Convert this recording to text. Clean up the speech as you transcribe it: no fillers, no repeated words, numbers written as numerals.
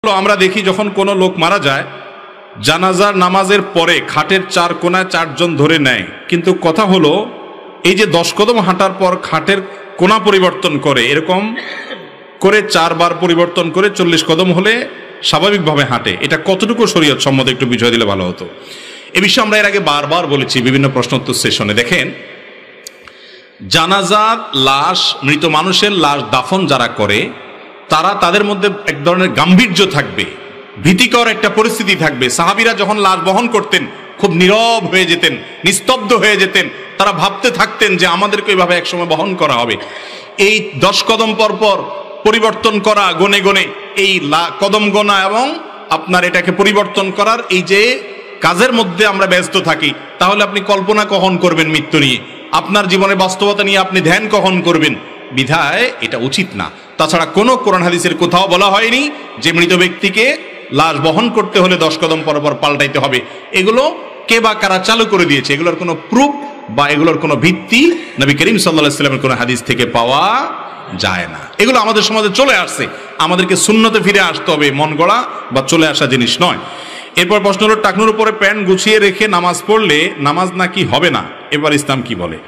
আমরা দেখি যখন কোনো লোক মারা যায়, জানাজার নামাজের পরে খাটের চার কোনায় চারজন ধরে নেয়, কিন্তু কথা হলো এই যে 10 কদম হাঁটার পর খাটের কোনা পরিবর্তন করে, এরকম করে 4 বার পরিবর্তন করে 40 কদম হলে স্বাভাবিকভাবে হাঁটে, এটা কতটুকু শরীয়ত সম্মত একটু বিষয় দিলে ভালো হতো। এ বিষয়ে আমরা এর আগে বারবার বলেছি বিভিন্ন প্রশ্নোত্তর সেশনে। দেখেন, জানাজার লাশ, মৃত মানুষের লাশ দাফন যারা করে তাদের মধ্যে এক ধরনের গাম্ভীর্য থাকবে, ভীতিকর একটা পরিস্থিতি থাকবে। সাহাবীরা যখন লাশ বহন করতেন খুব নীরব হয়ে যেতেন, নিস্তব্ধ হয়ে যেতেন, তারা ভাবতে থাকতেন যে আমাদেরকে এইভাবে একসময় বহন করা হবে। এই 10 কদম পর পর পরিবর্তন করা, গনে গনে এই কদম গোনা এবং আপনার এটাকে পরিবর্তন করার এই যে কাজের মধ্যে আমরা ব্যস্ত থাকি, তাহলে আপনি কল্পনা কখন করবেন মৃত্যু নিয়ে? আপনার জীবনে বাস্তবতা নিয়ে আপনি ধ্যান কখন করবেন? বিধায় এটা উচিত না। তাছাড়া কোনো কোরআন হাদিসের কোথাও বলা হয়নি যে মৃত ব্যক্তিকে লাশ বহন করতে হলে 10 কদম পর পর পাল্টাইতে হবে। এগুলো কে বা কারা চালু করে দিয়েছে, এগুলোর কোনো প্রুফ বা এগুলোর কোনো ভিত্তি নবী করিম সাল্লাল্লাহু আলাইহি ওয়াসাল্লামের কোনো হাদিস থেকে পাওয়া যায় না। এগুলো আমাদের সমাজে চলে আসছে, আমাদেরকে সুন্নতে ফিরে আসতে হবে, মন গড়া বা চলে আসা জিনিস নয়। এরপর প্রশ্ন হলো, টাকনুর উপরে প্যান্ট গুছিয়ে রেখে নামাজ পড়লে নামাজ নাকি হবে না, এবার ইসলাম কি বলে?